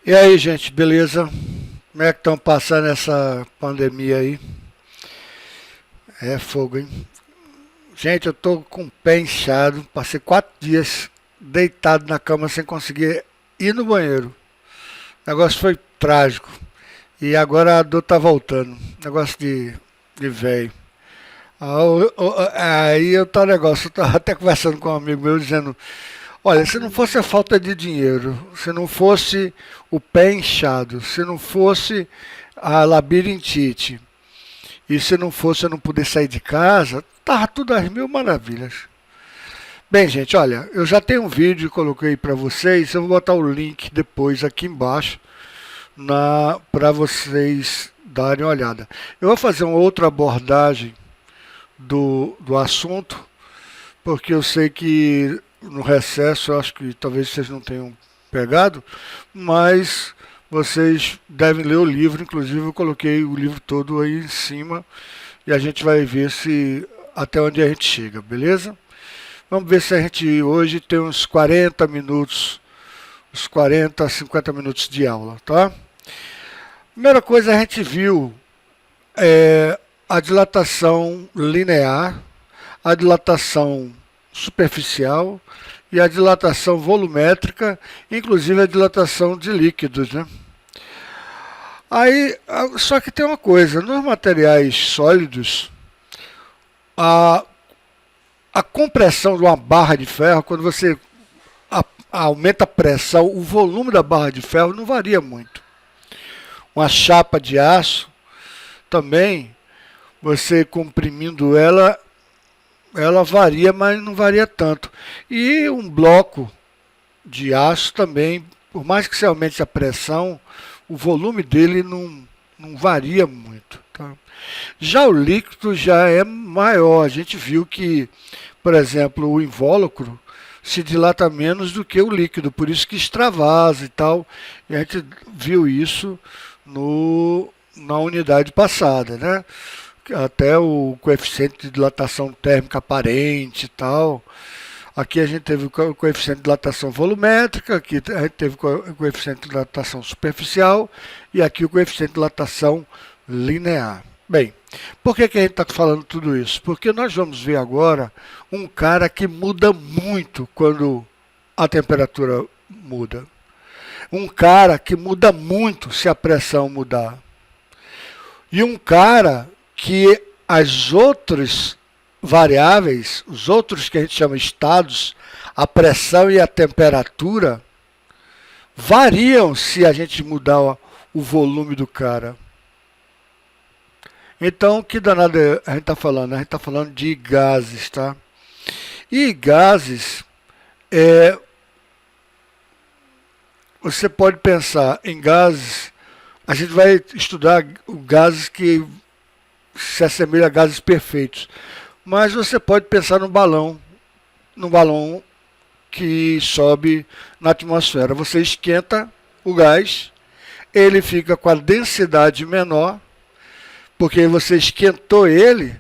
E aí, gente, beleza? Como é que estão passando essa pandemia aí? É fogo, hein? Gente, eu tô com o pé inchado. Passei 4 dias deitado na cama sem conseguir ir no banheiro. O negócio foi trágico. E agora a dor tá voltando. Negócio de velho. Aí eu tô negócio, eu tava até conversando com um amigo meu dizendo, olha, se não fosse a falta de dinheiro, se não fosse o pé inchado, se não fosse a labirintite, e se não fosse eu não poder sair de casa, tava tudo às mil maravilhas. Bem, gente, olha, eu já tenho um vídeo que coloquei para vocês, eu vou botar o link depois aqui embaixo para vocês darem uma olhada. Eu vou fazer uma outra abordagem do assunto, porque eu sei que no recesso, eu acho que talvez vocês não tenham pegado, mas vocês devem ler o livro, inclusive eu coloquei o livro todo aí em cima e a gente vai ver se até onde a gente chega, beleza? Vamos ver se a gente hoje tem uns 40 minutos, uns 40 50 minutos de aula, tá? Primeira coisa a gente viu é a dilatação linear, a dilatação superficial e a dilatação volumétrica, inclusive a dilatação de líquidos, né? Aí, só que tem uma coisa, nos materiais sólidos, a, a compressão de uma barra de ferro, quando você aumenta a pressão, o volume da barra de ferro não varia muito. Uma chapa de aço também, você comprimindo ela varia, mas não varia tanto. E um bloco de aço também, por mais que você aumente a pressão, o volume dele não varia muito. Tá? Já o líquido já é maior. A gente viu que, por exemplo, o invólucro se dilata menos do que o líquido, por isso que extravasa e tal. E a gente viu isso na unidade passada, né? Até o coeficiente de dilatação térmica aparente e tal. Aqui a gente teve o coeficiente de dilatação volumétrica, aqui a gente teve o coeficiente de dilatação superficial e aqui o coeficiente de dilatação linear. Bem, por que a gente está falando tudo isso? Porque nós vamos ver agora um cara que muda muito quando a temperatura muda. Um cara que muda muito se a pressão mudar. E um cara que as outras variáveis, os outros que a gente chama estados, a pressão e a temperatura, variam se a gente mudar o volume do cara. Então, que danada a gente está falando? A gente está falando de gases, tá? E gases, você pode pensar em gases, a gente vai estudar gases que se assemelham a gases perfeitos. Mas você pode pensar num balão que sobe na atmosfera. Você esquenta o gás, ele fica com a densidade menor, porque você esquentou ele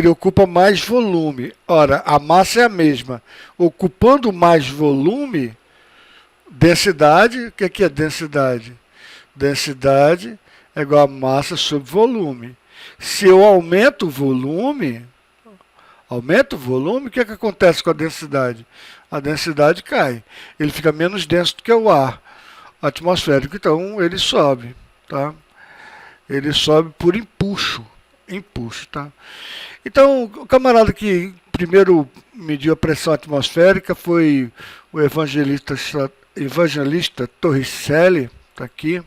ocupa mais volume. Ora, a massa é a mesma. Ocupando mais volume, densidade, o que é densidade? Densidade é igual a massa sobre volume. Se eu aumento o volume, o que acontece com a densidade? A densidade cai. Ele fica menos denso do que o ar atmosférico, então ele sobe, tá? Ele sobe por empuxo, tá? Então, o camarada que primeiro mediu a pressão atmosférica foi o evangelista Torricelli, tá aqui.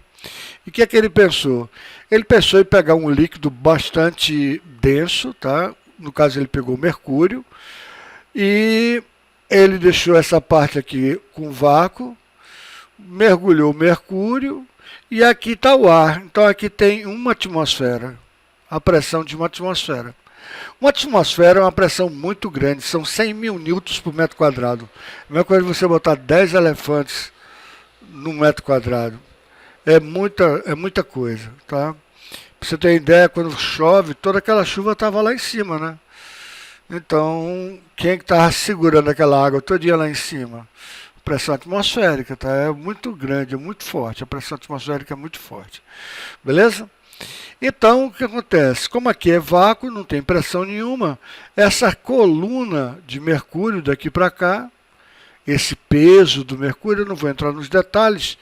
E o que é que ele pensou? Ele pensou em pegar um líquido bastante denso, tá? No caso ele pegou mercúrio, e ele deixou essa parte aqui com vácuo, mergulhou o mercúrio, e aqui está o ar. Então aqui tem uma atmosfera, a pressão de uma atmosfera. Uma atmosfera é uma pressão muito grande, são 100 mil newtons por metro quadrado. A mesma coisa você botar 10 elefantes num metro quadrado. É muita coisa, tá? Pra você ter ideia, quando chove, toda aquela chuva estava lá em cima, né? Então, quem é que estava segurando aquela água todo dia lá em cima? pressão atmosférica, tá? É muito grande, é muito forte, a pressão atmosférica é muito forte, beleza? Então, o que acontece? Como aqui é vácuo, não tem pressão nenhuma, essa coluna de mercúrio daqui para cá, esse peso do mercúrio, eu não vou entrar nos detalhes,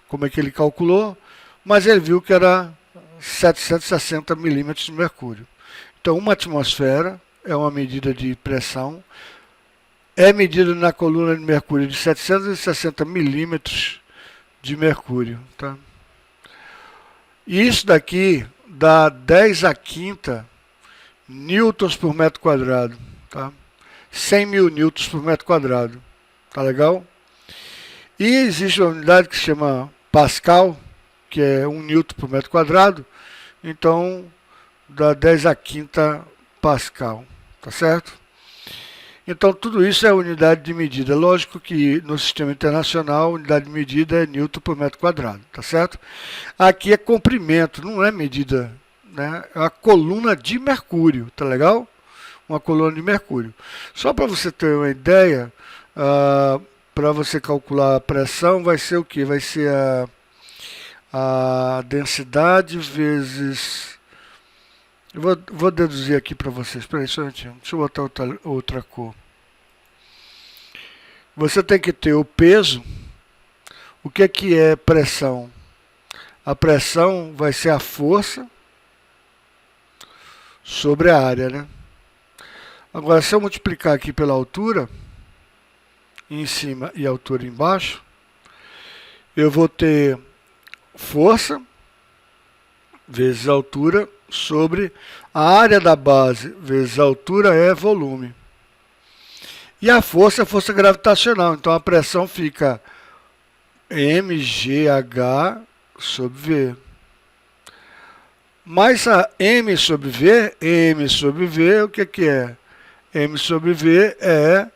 como é que ele calculou, mas ele viu que era 760 milímetros de mercúrio. Então, uma atmosfera é uma medida de pressão, é medida na coluna de mercúrio de 760 milímetros de mercúrio, tá? E isso daqui dá 10 a quinta newtons por metro quadrado, tá? 100 mil newtons por metro quadrado, tá legal? E existe uma unidade que se chama Pascal, que é 1 newton por metro quadrado, então dá 10 a quinta Pascal, tá certo? Então tudo isso é unidade de medida. Lógico que no sistema internacional a unidade de medida é newton por metro quadrado, tá certo? Aqui é comprimento, não é medida, né? É uma coluna de mercúrio, tá legal? Uma coluna de mercúrio. Só para você ter uma ideia, para você calcular a pressão vai ser o que? Vai ser a densidade vezes... Eu vou deduzir aqui para vocês. Espera aí, só um minutinho. Deixa eu botar outra cor. Você tem que ter o peso. O que é pressão? A pressão vai ser a força sobre a área, né? Agora, se eu multiplicar aqui pela altura, em cima e altura embaixo, eu vou ter força vezes altura sobre a área da base vezes a altura é volume. E a força é força gravitacional, então a pressão fica mgh sobre V. Mas a m sobre V, o que é? M sobre V é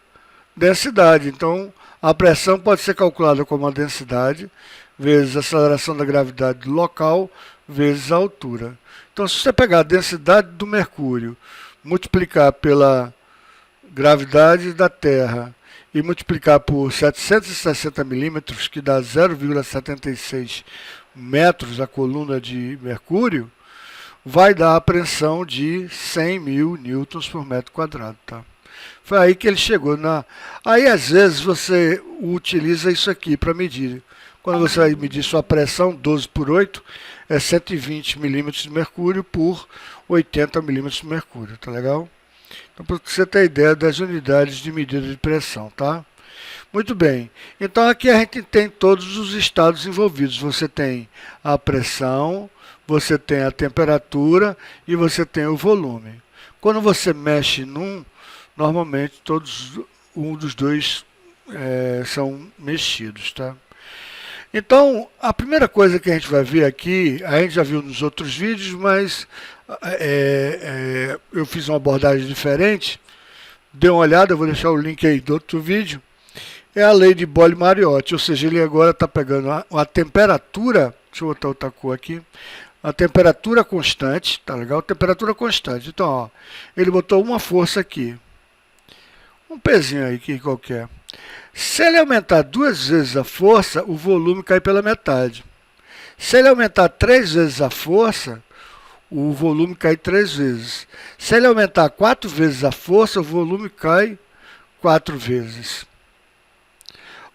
densidade, então a pressão pode ser calculada como a densidade vezes a aceleração da gravidade local vezes a altura. Então, se você pegar a densidade do mercúrio, multiplicar pela gravidade da Terra e multiplicar por 760 milímetros, que dá 0,76 metros a coluna de mercúrio, vai dar a pressão de 100 mil newtons por metro quadrado, tá? Foi aí que ele chegou na... Aí, às vezes, você utiliza isso aqui para medir. Quando você vai medir sua pressão, 12 por 8, é 120 milímetros de mercúrio por 80 milímetros de mercúrio, tá legal? Então, para você ter ideia das unidades de medida de pressão, tá? Muito bem. Então, aqui a gente tem todos os estados envolvidos. Você tem a pressão, você tem a temperatura e você tem o volume. Quando você mexe num, normalmente um dos dois são mexidos, tá? Então, a primeira coisa que a gente vai ver aqui, a gente já viu nos outros vídeos, mas eu fiz uma abordagem diferente. Dê uma olhada, eu vou deixar o link aí do outro vídeo. É a lei de Boyle-Mariotti, ou seja, ele agora está pegando a temperatura, deixa eu botar outra cor aqui, a temperatura constante, tá legal? Temperatura constante. Então, ó, ele botou uma força aqui, um pezinho aí que qualquer. Se ele aumentar 2 vezes a força, o volume cai pela metade. Se ele aumentar 3 vezes a força, o volume cai 3 vezes. Se ele aumentar 4 vezes a força, o volume cai 4 vezes.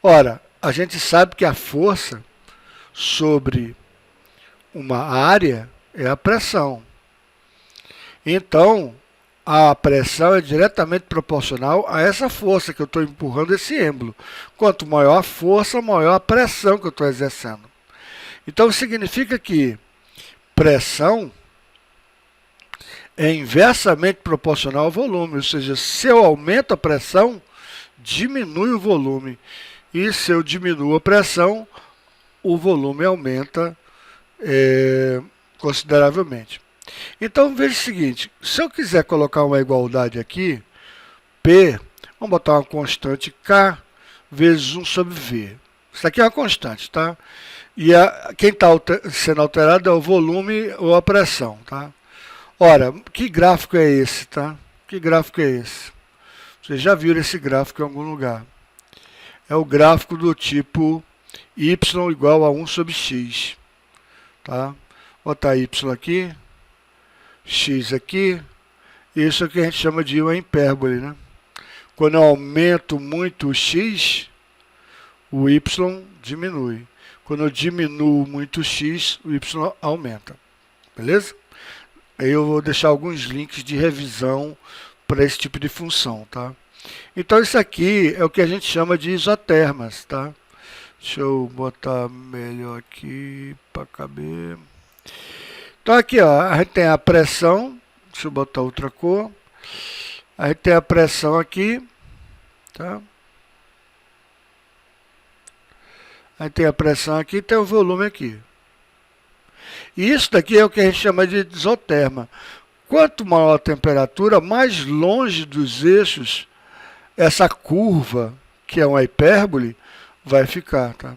Ora, a gente sabe que a força sobre uma área é a pressão. Então, a pressão é diretamente proporcional a essa força que eu estou empurrando esse êmbolo. Quanto maior a força, maior a pressão que eu estou exercendo. Então, significa que pressão é inversamente proporcional ao volume. Ou seja, se eu aumento a pressão, diminui o volume. E se eu diminuo a pressão, o volume aumenta consideravelmente. Então, veja o seguinte, se eu quiser colocar uma igualdade aqui, P, vamos botar uma constante K vezes 1 sobre V. Isso aqui é uma constante, tá? E quem está sendo alterado é o volume ou a pressão, tá? Ora, que gráfico é esse, tá? Que gráfico é esse? Vocês já viram esse gráfico em algum lugar. é o gráfico do tipo y igual a 1 sobre x. Tá? Vou botar y aqui, x aqui. Isso é o que a gente chama de uma hipérbole, né? Quando eu aumento muito o x, o y diminui. Quando eu diminuo muito o x, o y aumenta. Beleza? Aí eu vou deixar alguns links de revisão para esse tipo de função, tá? Então isso aqui é o que a gente chama de isotermas, tá? Deixa eu botar melhor aqui para caber. Então aqui, ó, a gente tem a pressão. Deixa eu botar outra cor. A gente tem a pressão aqui, tá? A gente tem a pressão aqui e tem o volume aqui. E isso daqui é o que a gente chama de isoterma. Quanto maior a temperatura, mais longe dos eixos essa curva, que é uma hipérbole, vai ficar, tá?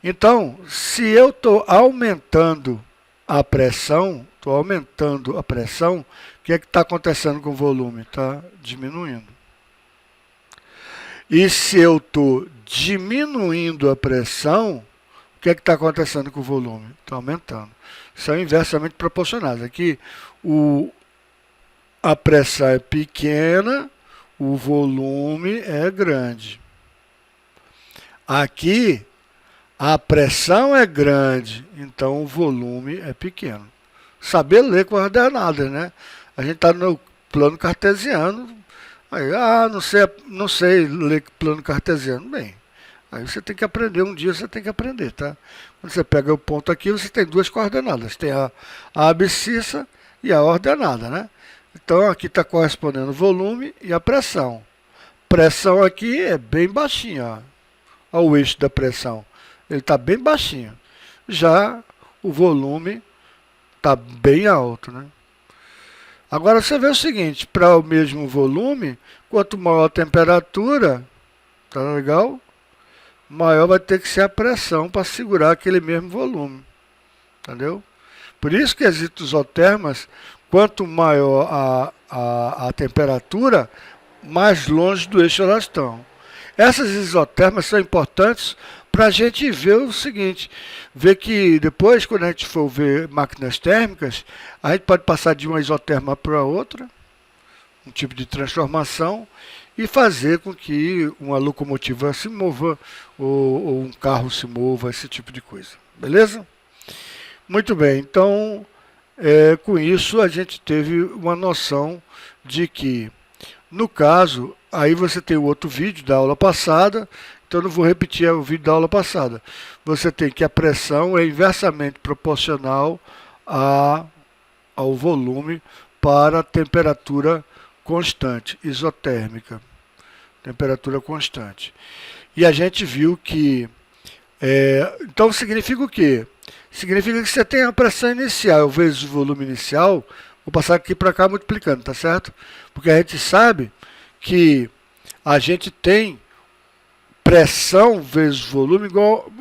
Então, se eu estou aumentando a pressão, o que é que está acontecendo com o volume? Está diminuindo. E se eu estou diminuindo a pressão, o que é que está acontecendo com o volume? Está aumentando. São inversamente proporcionais. Aqui a pressão é pequena, o volume é grande. Aqui a pressão é grande, então o volume é pequeno. Saber ler coordenadas, né? A gente está no plano cartesiano. Aí, não sei ler plano cartesiano. Bem, aí você tem que aprender, um dia você tem que aprender, tá? Quando você pega o ponto aqui, você tem duas coordenadas. Tem a abscissa e a ordenada, né? Então aqui está correspondendo o volume e a pressão. Pressão aqui é bem baixinha, ó. Olha o eixo da pressão. Ele está bem baixinho. Já o volume está bem alto, né? Agora você vê o seguinte, para o mesmo volume, quanto maior a temperatura, tá legal? Maior vai ter que ser a pressão para segurar aquele mesmo volume. Entendeu? Por isso que as isotermas, quanto maior a temperatura, mais longe do eixo elas estão. Essas isotermas são importantes para a gente ver o seguinte, ver que depois, quando a gente for ver máquinas térmicas, a gente pode passar de uma isoterma para outra, um tipo de transformação, e fazer com que uma locomotiva se mova, ou um carro se mova, esse tipo de coisa. Beleza? Muito bem, então, com isso a gente teve uma noção de que, no caso, aí você tem o outro vídeo da aula passada, então eu não vou repetir o vídeo da aula passada. Você tem que a pressão é inversamente proporcional ao volume para a temperatura constante, isotérmica. Temperatura constante. E a gente viu que... então significa o quê? Significa que você tem a pressão inicial vezes o volume inicial. Vou passar aqui para cá multiplicando, tá certo? Porque a gente sabe que a gente tem pressão vezes volume igual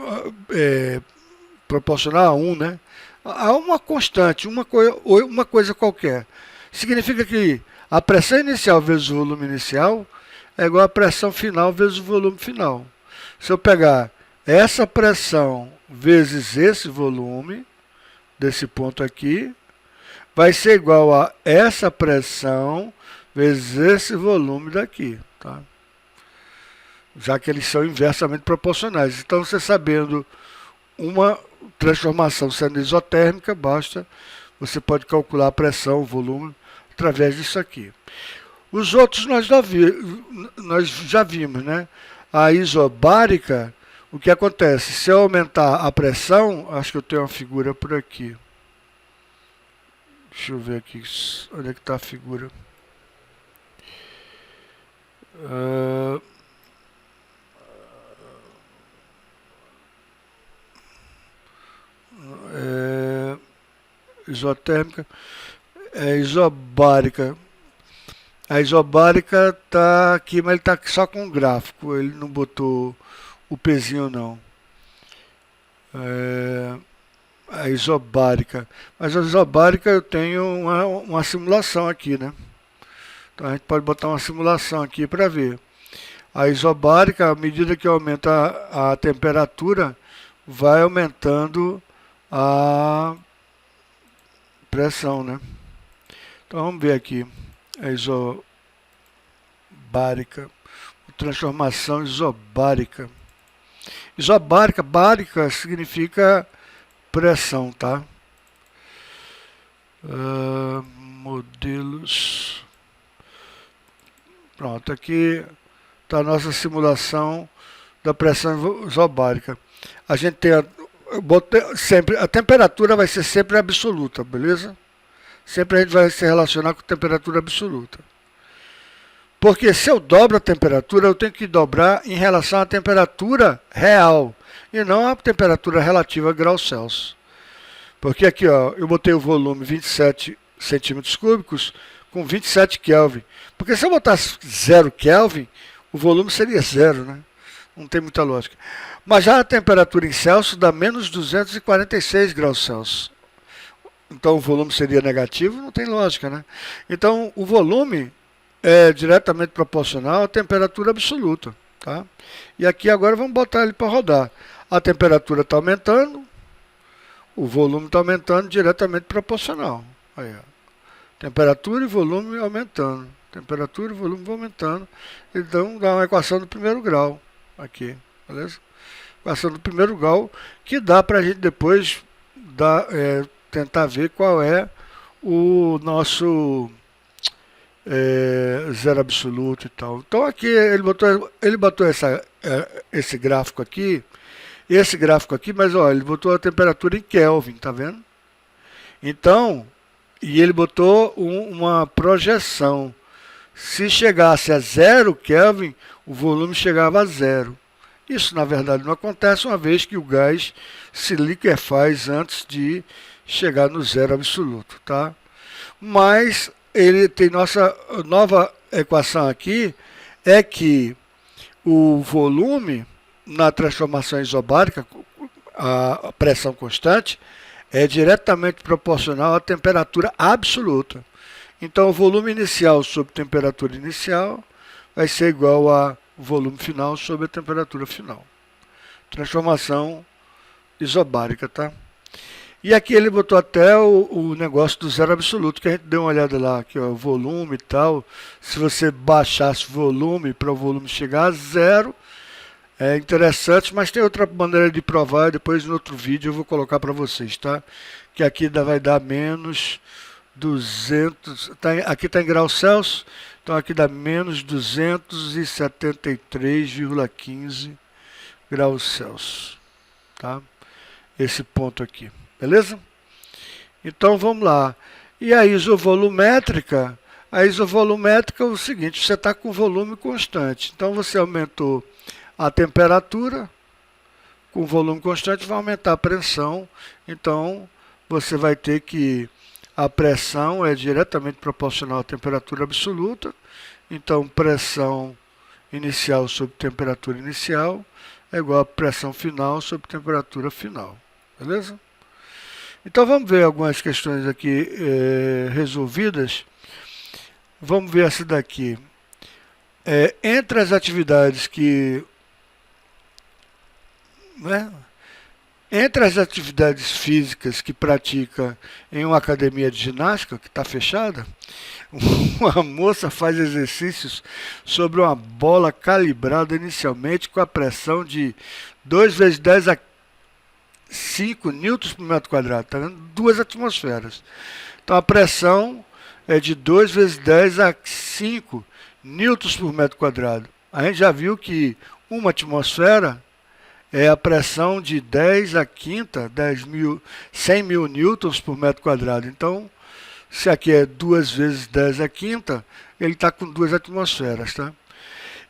proporcional a 1, né? A uma constante, uma coisa qualquer. Significa que a pressão inicial vezes o volume inicial é igual a pressão final vezes o volume final. Se eu pegar essa pressão vezes esse volume, desse ponto aqui, vai ser igual a essa pressão vezes esse volume daqui, tá? Já que eles são inversamente proporcionais. Então, você sabendo uma transformação sendo isotérmica, você pode calcular a pressão, o volume, através disso aqui. Os outros nós já vimos, né? A isobárica, o que acontece? Se eu aumentar a pressão, acho que eu tenho uma figura por aqui. Deixa eu ver aqui, onde é que está a figura? Isotérmica, isobárica. A isobárica está aqui, mas ele está só com um gráfico, ele não botou o pezinho não. A isobárica. Mas a isobárica eu tenho uma simulação aqui, né? Então a gente pode botar uma simulação aqui para ver. A isobárica, à medida que aumenta a temperatura, vai aumentando a pressão, né? Então vamos ver aqui. A isobárica, transformação isobárica. Isobárica, bárica significa pressão, tá? Modelos. Pronto, aqui está a nossa simulação da pressão isobárica. A gente tem sempre, a temperatura vai ser sempre absoluta, beleza? Sempre a gente vai se relacionar com temperatura absoluta. Porque se eu dobro a temperatura, eu tenho que dobrar em relação à temperatura real e não à temperatura relativa a graus Celsius. Porque aqui, ó, eu botei o volume 27 centímetros cúbicos com 27 Kelvin. Porque se eu botasse 0 Kelvin, o volume seria zero, né? Não tem muita lógica. Mas já a temperatura em Celsius dá menos 246 graus Celsius. Então o volume seria negativo, não tem lógica, né? Então o volume é diretamente proporcional à temperatura absoluta, tá? E aqui agora vamos botar ele para rodar. A temperatura está aumentando, o volume está aumentando diretamente proporcional. Aí, ó. Temperatura e volume aumentando. Temperatura e volume aumentando. Então dá uma equação do primeiro grau aqui, beleza? Equação do primeiro grau que dá para a gente depois tentar ver qual é o nosso zero absoluto e tal. Então aqui ele botou esse gráfico aqui, mas olha, ele botou a temperatura em Kelvin, tá vendo? Então, e ele botou uma projeção. Se chegasse a 0 Kelvin, o volume chegava a zero. Isso, na verdade, não acontece uma vez que o gás se liquefaz antes de chegar no zero absoluto, tá? Mas ele tem nossa nova equação aqui, é que o volume na transformação isobárica, a pressão constante, é diretamente proporcional à temperatura absoluta. Então o volume inicial sobre temperatura inicial vai ser igual ao volume final sobre a temperatura final. Transformação isobárica, tá? E aqui ele botou até o negócio do zero absoluto, que a gente deu uma olhada lá, aqui, ó, o volume e tal. Se você baixasse o volume para o volume chegar a zero, é interessante, mas tem outra maneira de provar, depois no outro vídeo eu vou colocar para vocês, tá? Que aqui vai dar menos 200, aqui está em graus Celsius, então aqui dá menos 273,15 graus Celsius, tá? Esse ponto aqui, beleza? Então vamos lá. E a isovolumétrica é o seguinte, você está com volume constante, então você aumentou a temperatura, com volume constante vai aumentar a pressão, então você vai ter que a pressão é diretamente proporcional à temperatura absoluta, então pressão inicial sobre temperatura inicial é igual a pressão final sobre temperatura final, beleza? Então vamos ver algumas questões aqui resolvidas. Vamos ver essa daqui. Entre as atividades que... Entre as atividades físicas que pratica em uma academia de ginástica, que está fechada, uma moça faz exercícios sobre uma bola calibrada inicialmente com a pressão de 2 vezes 10 a 5 newtons por metro quadrado, tá vendo? 2 atmosferas. Então a pressão é de 2 vezes 10 a 5 newtons por metro quadrado. A gente já viu que uma atmosfera é a pressão de 10 a quinta, 100 mil newtons por metro quadrado. Então, se aqui é 2 vezes 10 a quinta, ele está com 2 atmosferas, tá?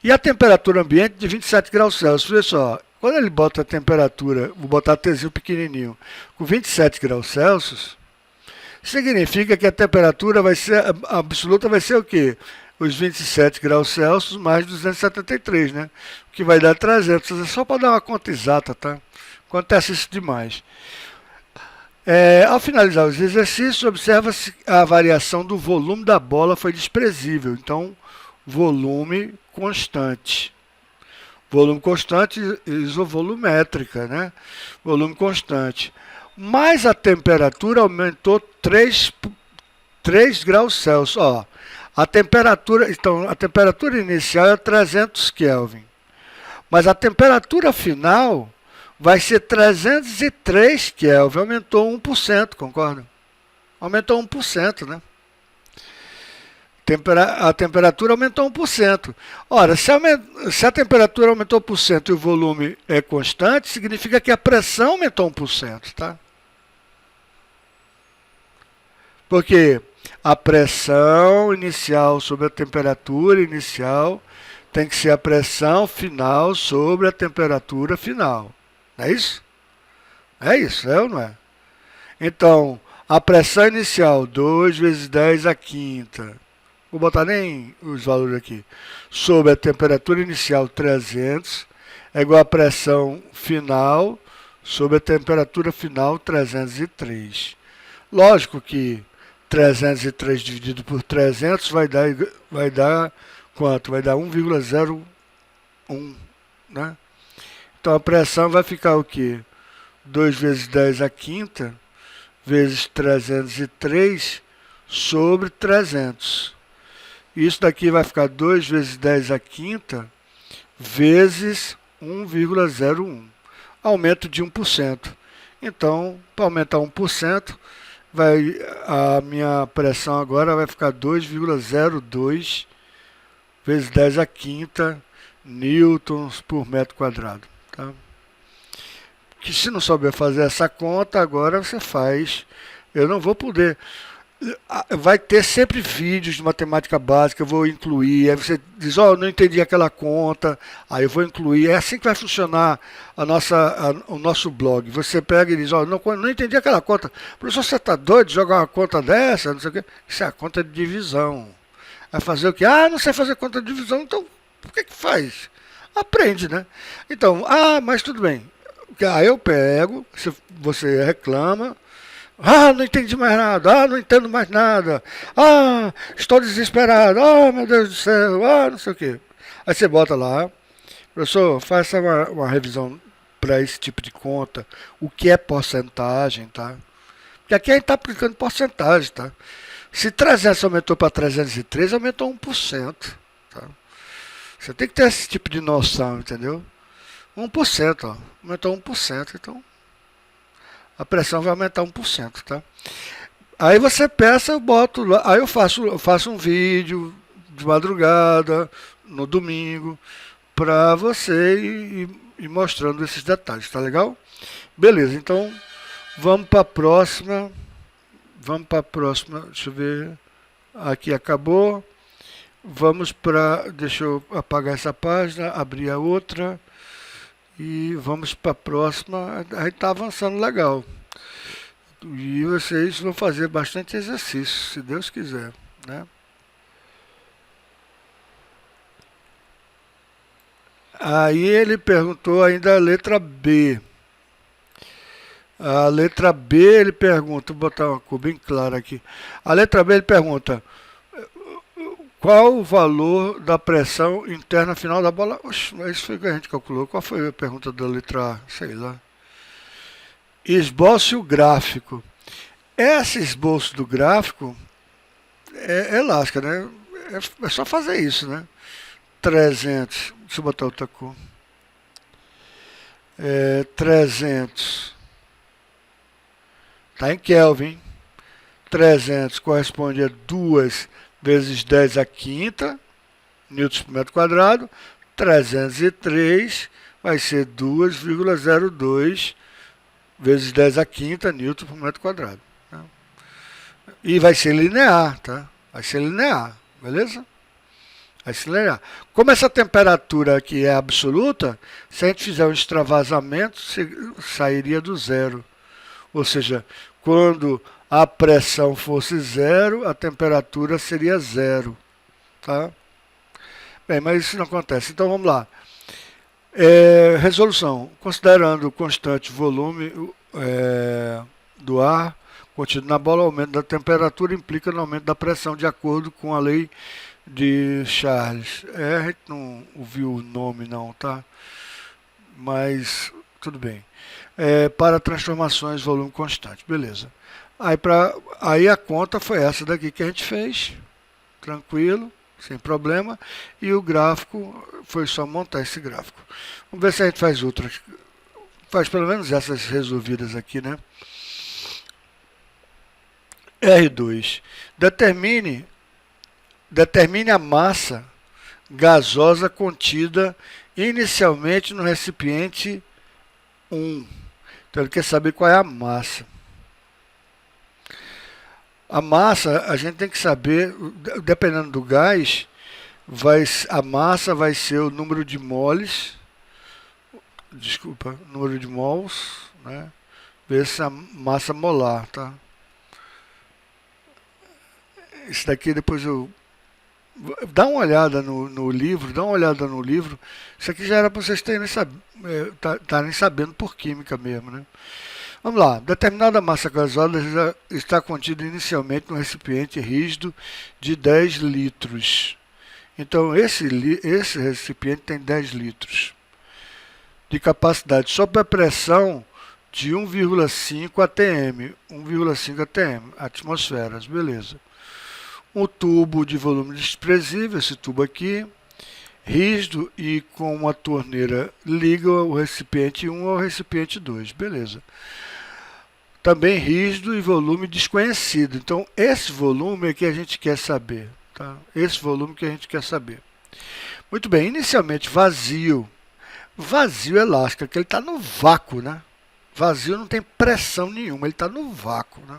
E a temperatura ambiente de 27 graus Celsius. Olha só, quando ele bota a temperatura, vou botar Tzinho pequenininho, com 27 graus Celsius, significa que a temperatura absoluta vai ser o quê? Os 27 graus Celsius mais 273, né? O que vai dar 300. É só para dar uma conta exata, tá? Acontece isso demais. Ao finalizar os exercícios, observa-se a variação do volume da bola foi desprezível. Então, volume constante. Volume constante, isovolumétrica, né? Volume constante. Mas a temperatura aumentou 3 graus Celsius. Ó, a temperatura, então, a temperatura inicial é 300 Kelvin. Mas a temperatura final vai ser 303 Kelvin. Aumentou 1%, concorda? Aumentou 1%, né? A temperatura aumentou 1%. Ora, se a temperatura aumentou 1% e o volume é constante, significa que a pressão aumentou 1%, tá? Porque a pressão inicial sobre a temperatura inicial tem que ser a pressão final sobre a temperatura final. Não é isso? É isso, é ou não é? Então, a pressão inicial, 2 vezes 10 à quinta, vou botar nem os valores aqui, sobre a temperatura inicial 300, é igual a pressão final sobre a temperatura final 303. Lógico que 303 dividido por 300 vai dar quanto? Vai dar 1,01, né? Então a pressão vai ficar o quê? 2 vezes 10 à quinta vezes 303 sobre 300. Isso daqui vai ficar 2 vezes 10 à quinta vezes 1,01. Aumento de 1%. Então, para aumentar 1%, a minha pressão agora vai ficar 2,02 vezes 10 à quinta newtons por metro quadrado. Tá? Que se não souber fazer essa conta, agora você faz. Eu não vou poder. Vai ter sempre vídeos de matemática básica, eu vou incluir. Aí você diz, ó, não entendi aquela conta, aí eu vou incluir. É assim que vai funcionar o nosso blog. Você pega e diz, ó, não entendi aquela conta. Professor, você está doido de jogar uma conta dessa? Não sei o quê. Isso é a conta de divisão. Vai fazer o quê? Ah, não sei fazer conta de divisão, então por que faz? Aprende, né? Então, mas tudo bem. Aí eu pego, você reclama. Ah, não entendi mais nada. Ah, não entendo mais nada. Ah, estou desesperado. Ah, meu Deus do céu. Ah, não sei o quê. Aí você bota lá. Professor, faça uma revisão para esse tipo de conta. O que é porcentagem, tá? Porque aqui a gente está aplicando porcentagem, tá? Se 300 aumentou para 303, aumentou 1%. Tá? Você tem que ter esse tipo de noção, entendeu? 1%, ó. Aumentou 1%, então a pressão vai aumentar 1%, tá? Aí você peça, eu boto lá, aí eu faço um vídeo de madrugada, no domingo, para você ir mostrando esses detalhes, tá legal? Beleza, então vamos para a próxima. Deixa eu ver. Aqui acabou. Vamos para, deixa eu apagar essa página, abrir a outra. E vamos para a próxima. A gente está avançando legal. E vocês vão fazer bastante exercício, se Deus quiser, né? Aí ele perguntou ainda a letra B. A letra B ele pergunta, vou botar uma cor bem clara aqui. A letra B ele pergunta, qual o valor da pressão interna final da bola? Oxe, mas isso foi o que a gente calculou. Qual foi a pergunta da letra A? Sei lá. Esboce o gráfico. Esse esboço do gráfico é elástica, né? É só fazer isso, né? 300. Deixa eu botar outra cor. 300. Está em Kelvin. 300 corresponde a 2 vezes 10 à quinta, newtons por metro quadrado. 303 vai ser 2,02 vezes 10 à quinta, newton por metro quadrado. Tá? E vai ser linear, tá? Vai ser linear, beleza? Vai ser linear. Como essa temperatura aqui é absoluta, se a gente fizer um extravasamento, sairia do zero. Ou seja, quando a pressão fosse zero, a temperatura seria zero. Tá? Bem, mas isso não acontece. Então vamos lá. Resolução. Considerando o constante volume do ar contido na bola, o aumento da temperatura implica no aumento da pressão de acordo com a lei de Charles. A gente não ouviu o nome não, tá? Mas tudo bem. Para transformações volume constante, beleza. Aí a conta foi essa daqui que a gente fez, tranquilo, sem problema. E o gráfico, foi só montar esse gráfico. Vamos ver se a gente faz outras. Faz pelo menos essas resolvidas aqui, né? R2. Determine a massa gasosa contida inicialmente no recipiente 1. Então ele quer saber qual é a massa. A massa, a gente tem que saber, dependendo do gás, a massa vai ser o número de moles, número de mols, né? Vezes a massa molar, tá? Isso daqui depois eu... Dá uma olhada no livro, Isso aqui já era para vocês estarem sabendo por química mesmo, né? Vamos lá. Determinada massa gasosa está contida inicialmente no recipiente rígido de 10 litros. Então, esse recipiente tem 10 litros de capacidade sob a pressão de 1,5 atm. 1,5 atm, atmosferas, beleza. Um tubo de volume desprezível, esse tubo aqui, rígido e com uma torneira liga o recipiente 1 ao recipiente 2, beleza. Também rígido e volume desconhecido. Então, esse volume é que a gente quer saber, tá? Esse volume que a gente quer saber. Muito bem, inicialmente vazio. Vazio elástico, que ele está no vácuo, né? Vazio não tem pressão nenhuma, ele está no vácuo, né?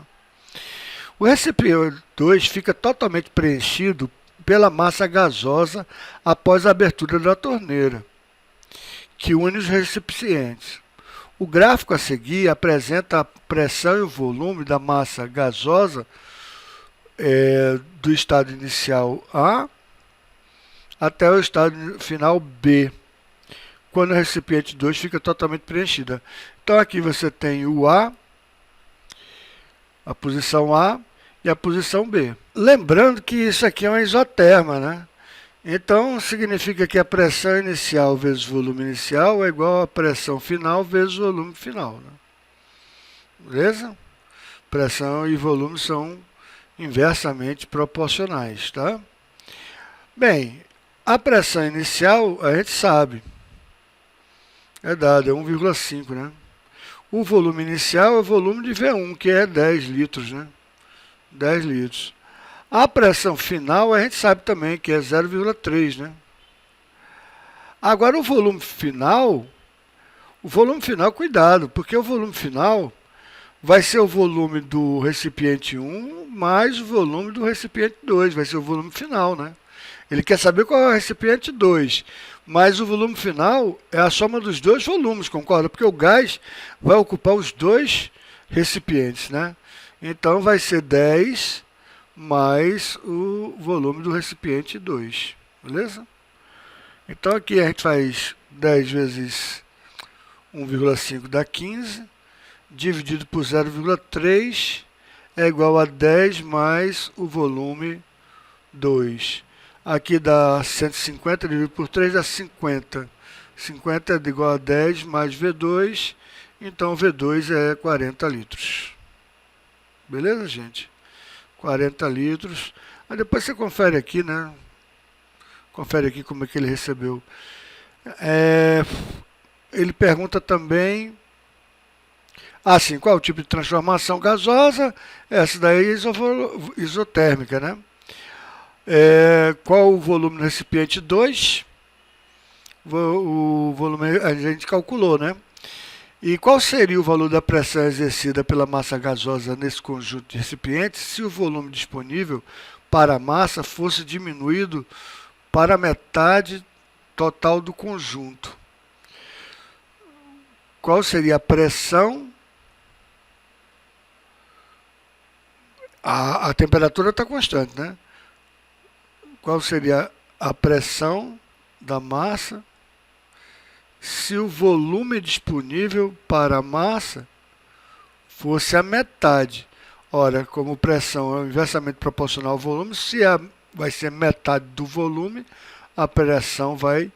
O recipiente 2 fica totalmente preenchido pela massa gasosa após a abertura da torneira, que une os recipientes. O gráfico a seguir apresenta a pressão e o volume da massa gasosa do estado inicial A até o estado final B, quando o recipiente 2 fica totalmente preenchido. Então aqui você tem o A, a posição A e a posição B. Lembrando que isso aqui é uma isoterma, né? Então, significa que a pressão inicial vezes o volume inicial é igual à pressão final vezes o volume final, né? Beleza? Pressão e volume são inversamente proporcionais, tá? Bem, a pressão inicial a gente sabe. É dada, é 1,5, né? O volume inicial é o volume de V1, que é 10 litros, né? 10 litros. A pressão final a gente sabe também que é 0,3, né? Agora o volume final, cuidado, porque o volume final vai ser o volume do recipiente 1 mais o volume do recipiente 2, vai ser o volume final, né? Ele quer saber qual é o recipiente 2, mas o volume final é a soma dos dois volumes, concorda? Porque o gás vai ocupar os dois recipientes, né? Então vai ser 10 mais o volume do recipiente 2, beleza? Então aqui a gente faz 10 vezes 1,5 dá 15, dividido por 0,3 é igual a 10 mais o volume 2. Aqui dá 150, dividido por 3 dá 50. 50 é igual a 10 mais V2, então V2 é 40 litros. Beleza, gente? 40 litros. Aí depois você confere aqui, né? Confere aqui como é que ele recebeu. Ele pergunta também... Assim, qual é o tipo de transformação gasosa? Essa daí é isotérmica, né? Qual o volume do recipiente 2? O volume a gente calculou, né? E qual seria o valor da pressão exercida pela massa gasosa nesse conjunto de recipientes se o volume disponível para a massa fosse diminuído para a metade total do conjunto? Qual seria a pressão? A temperatura está constante, né? Qual seria a pressão da massa se o volume disponível para a massa fosse a metade? Ora, como pressão é inversamente proporcional ao volume, se a vai ser metade do volume, a pressão vai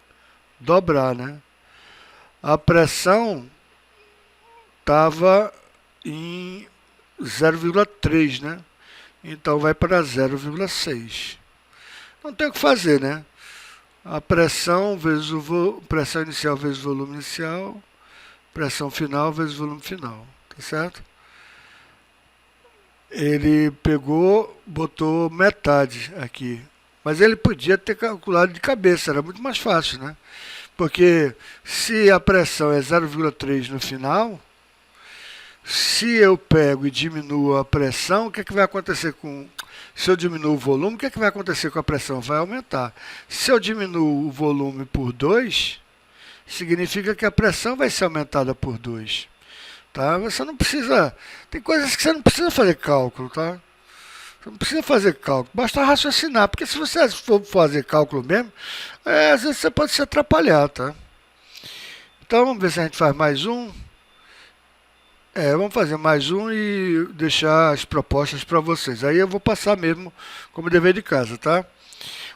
dobrar, né? A pressão estava em 0,3, né? Então vai para 0,6. Não tem o que fazer, né? A pressão vezes pressão inicial vezes volume inicial, pressão final vezes volume final, tá certo? Ele pegou, botou metade aqui. Mas ele podia ter calculado de cabeça, era muito mais fácil, né? Porque se a pressão é 0,3 no final, se eu pego e diminuo a pressão, o que, é que vai acontecer com... Se eu diminuo o volume, o que, é que vai acontecer com a pressão? Vai aumentar. Se eu diminuo o volume por 2, significa que a pressão vai ser aumentada por 2. Tá? Você não precisa... Tem coisas que você não precisa fazer cálculo, tá? Você não precisa fazer cálculo, basta raciocinar. Porque se você for fazer cálculo mesmo, às vezes você pode se atrapalhar, tá? Então vamos ver se a gente faz mais um. Vamos fazer mais um e deixar as propostas para vocês. Aí eu vou passar mesmo como dever de casa, tá?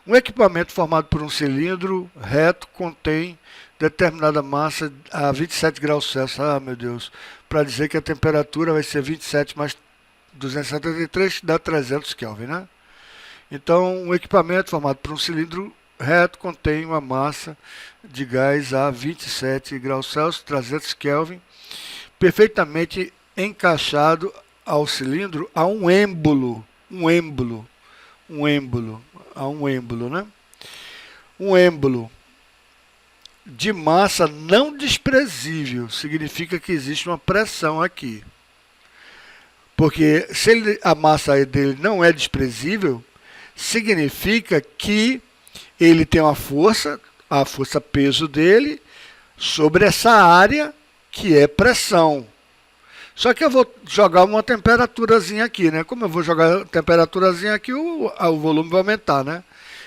Um equipamento formado por um cilindro reto contém determinada massa a 27 graus Celsius. Ah, meu Deus. Para dizer que a temperatura vai ser 27 mais 273, que dá 300 Kelvin, né? Então, um equipamento formado por um cilindro reto contém uma massa de gás a 27 graus Celsius, 300 Kelvin, perfeitamente encaixado ao cilindro a um êmbolo, né? Um êmbolo de massa não desprezível, significa que existe uma pressão aqui. Porque se a massa dele não é desprezível, significa que ele tem uma força, a força peso dele, sobre essa área que é pressão. Só que eu vou jogar uma temperaturazinha aqui, né? Como eu vou jogar a temperaturazinha aqui, o volume vai aumentar, né?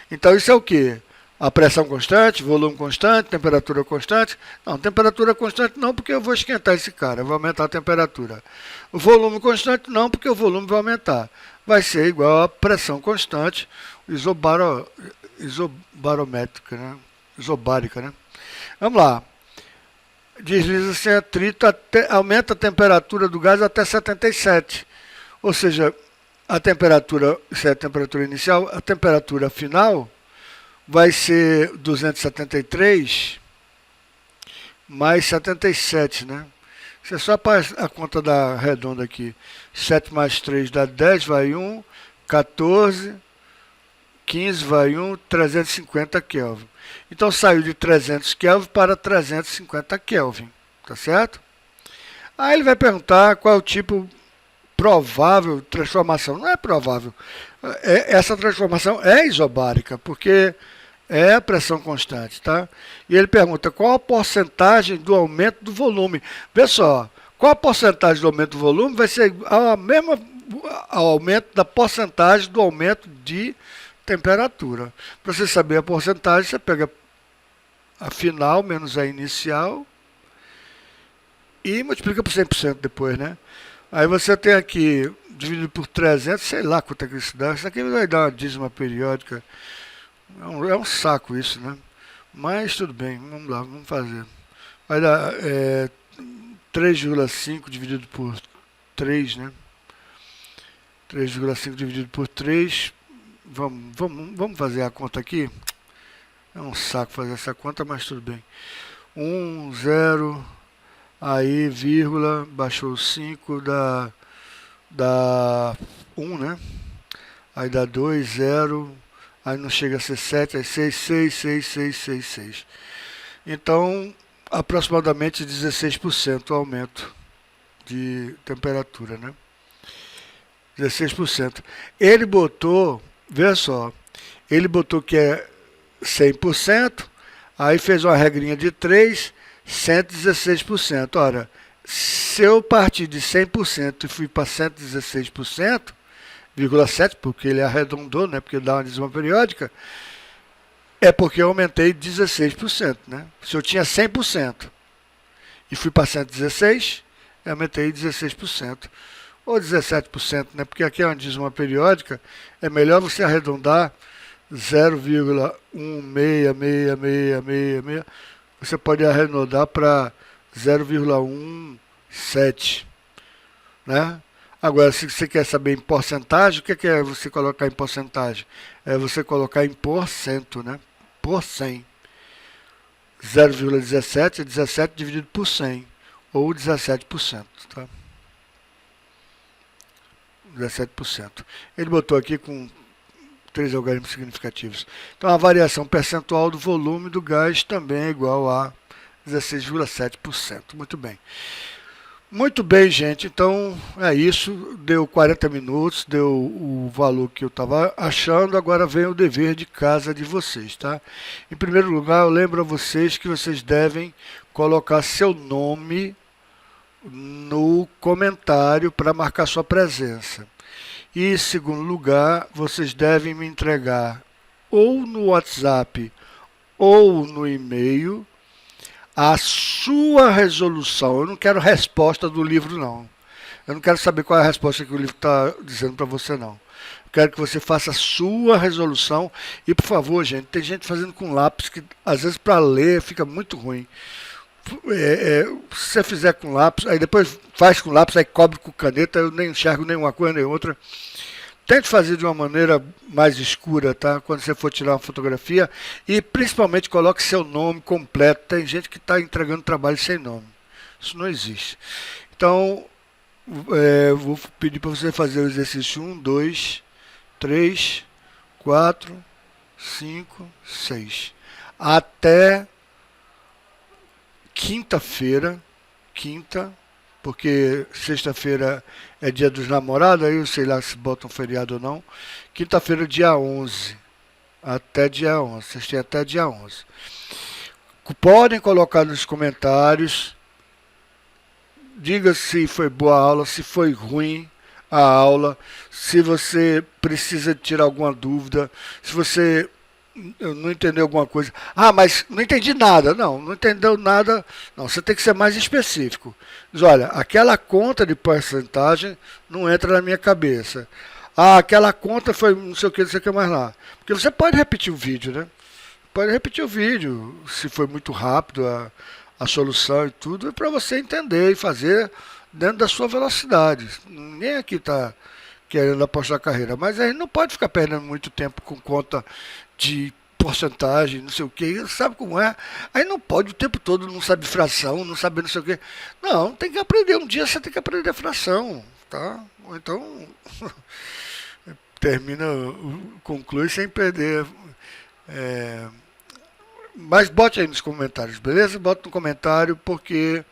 Então isso é o quê? A pressão constante, volume constante, temperatura constante. Não, temperatura constante não, porque eu vou esquentar esse cara, eu vou aumentar a temperatura. O volume constante não, porque o volume vai aumentar. Vai ser igual a pressão constante, isobarométrica, né? Isobárica, né? Vamos lá. Desliza sem atrito, aumenta a temperatura do gás até 77. Ou seja, a temperatura, isso é a temperatura inicial, a temperatura final vai ser 273 mais 77, né? Isso é só para a conta da redonda aqui. 7 mais 3 dá 10, vai 1, 14, 15 vai 1, 350 Kelvin. Então saiu de 300 Kelvin para 350 Kelvin, tá certo? Aí ele vai perguntar qual é o tipo provável de transformação. Não é provável. Essa transformação é isobárica, porque é a pressão constante, tá? E ele pergunta qual a porcentagem do aumento do volume. Vê só, qual a porcentagem do aumento do volume vai ser a mesma ao aumento da porcentagem do aumento de temperatura. Para você saber a porcentagem, você pega a final menos a inicial e multiplica por 100% depois, né? Aí você tem aqui, dividido por 300, sei lá quanto é que isso dá. Isso aqui vai dar uma dízima periódica. É um saco isso, né? Mas tudo bem, vamos lá, vamos fazer. Vai dar 3,5 dividido por 3, né? 3,5 dividido por 3. Vamos fazer a conta aqui. É um saco fazer essa conta, mas tudo bem. 1, 0, aí, vírgula, baixou 5, dá 1, né? Aí dá 2, 0, aí não chega a ser 7, aí 6, 6, 6, 6, 6, 6. Então, aproximadamente 16% o aumento de temperatura, né? 16%. Ele botou, vê só, ele botou que é 100%, aí fez uma regrinha de 3, 116%. Ora, se eu partir de 100% e fui para 116%, 0,7, porque ele arredondou, né, porque dá uma dízima periódica, é porque eu aumentei 16%. Né? Se eu tinha 100% e fui para 116%, eu aumentei 16%. Ou 17%, né? Porque aqui é uma dízima periódica, é melhor você arredondar 0,1666666, você pode arredondar para 0,17, né? Agora, se você quer saber em porcentagem, o que é você colocar em porcentagem? É você colocar em porcento, né? Por 100. 0,17 é 17 dividido por 100, ou 17%, tá? 17%. Ele botou aqui com 3 algarismos significativos. Então, a variação percentual do volume do gás também é igual a 16,7%. Muito bem. Muito bem, gente. Então, é isso. Deu 40 minutos, deu o valor que eu estava achando. Agora vem o dever de casa de vocês, tá? Em primeiro lugar, eu lembro a vocês que vocês devem colocar seu nome no comentário para marcar sua presença. E, em segundo lugar, vocês devem me entregar ou no WhatsApp ou no e-mail a sua resolução. Eu não quero resposta do livro, não. Eu não quero saber qual é a resposta que o livro está dizendo para você, não. Eu quero que você faça a sua resolução. E, por favor, gente, tem gente fazendo com lápis que, às vezes, para ler fica muito ruim. Se você fizer com lápis, aí depois faz com lápis, aí cobre com caneta, eu nem enxergo nenhuma coisa nem outra. Tente fazer de uma maneira mais escura, tá? Quando você for tirar uma fotografia. E principalmente coloque seu nome completo. Tem gente que está entregando trabalho sem nome. Isso não existe. Então, vou pedir para você fazer o exercício 1, 2, 3, 4, 5, 6. Até quinta-feira, porque sexta-feira é dia dos namorados, aí eu sei lá se botam feriado ou não. Quinta-feira, dia 11, até dia 11, vocês têm até dia 11. Podem colocar nos comentários, diga se foi boa a aula, se foi ruim a aula, se você precisa tirar alguma dúvida, se você não entendeu alguma coisa. Ah, mas não entendi nada. Não, não entendeu nada. Não, você tem que ser mais específico. Diz, olha, aquela conta de porcentagem não entra na minha cabeça. Ah, aquela conta foi não sei o que mais lá. Porque você pode repetir o vídeo, né? Pode repetir o vídeo, se foi muito rápido a solução e tudo, é para você entender e fazer dentro da sua velocidade. Ninguém aqui está querendo apostar a carreira, mas aí não pode ficar perdendo muito tempo com conta de porcentagem, não sei o que, sabe como é? Aí não pode o tempo todo, não sabe fração, não sabe não sei o que. Não, tem que aprender, um dia você tem que aprender fração, tá? Ou então termina, conclui sem perder. Mas bote aí nos comentários, beleza? Bota no comentário, porque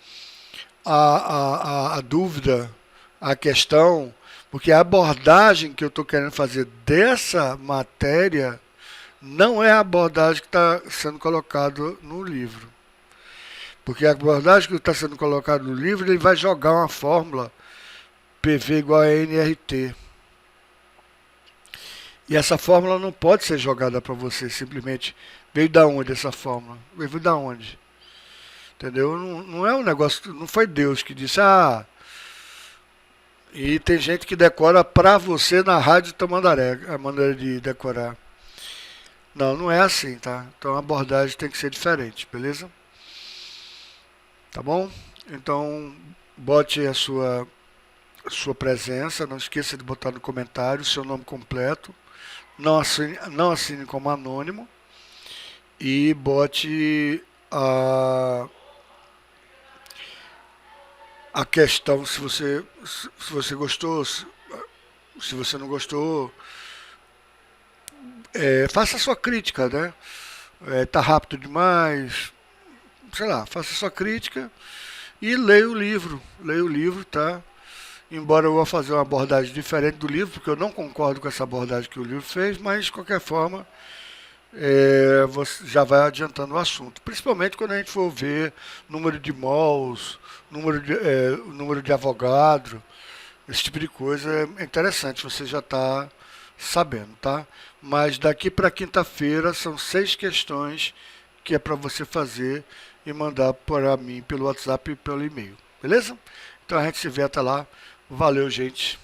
a dúvida, a questão, porque a abordagem que eu estou querendo fazer dessa matéria não é a abordagem que está sendo colocada no livro. Porque a abordagem que está sendo colocada no livro, ele vai jogar uma fórmula PV igual a NRT. E essa fórmula não pode ser jogada para você simplesmente. Veio da onde essa fórmula? Veio da onde? Entendeu? Não é um negócio, não foi Deus que disse, e tem gente que decora para você na rádio Tamandaré, a maneira de decorar. Não, não é assim, tá? Então a abordagem tem que ser diferente, beleza? Tá bom? Então, bote a sua presença, não esqueça de botar no comentário o seu nome completo, não assine como anônimo, e bote a questão, se você gostou, se você não gostou, faça a sua crítica, né? Tá rápido demais, sei lá, faça a sua crítica e leia o livro, tá? Embora eu vá fazer uma abordagem diferente do livro, porque eu não concordo com essa abordagem que o livro fez, mas de qualquer forma, você já vai adiantando o assunto. Principalmente quando a gente for ver número de mols, número de Avogadro, esse tipo de coisa é interessante, você já está sabendo, tá? Mas daqui para quinta-feira são 6 questões que é para você fazer e mandar para mim pelo WhatsApp e pelo e-mail, beleza? Então a gente se vê até lá. Valeu, gente.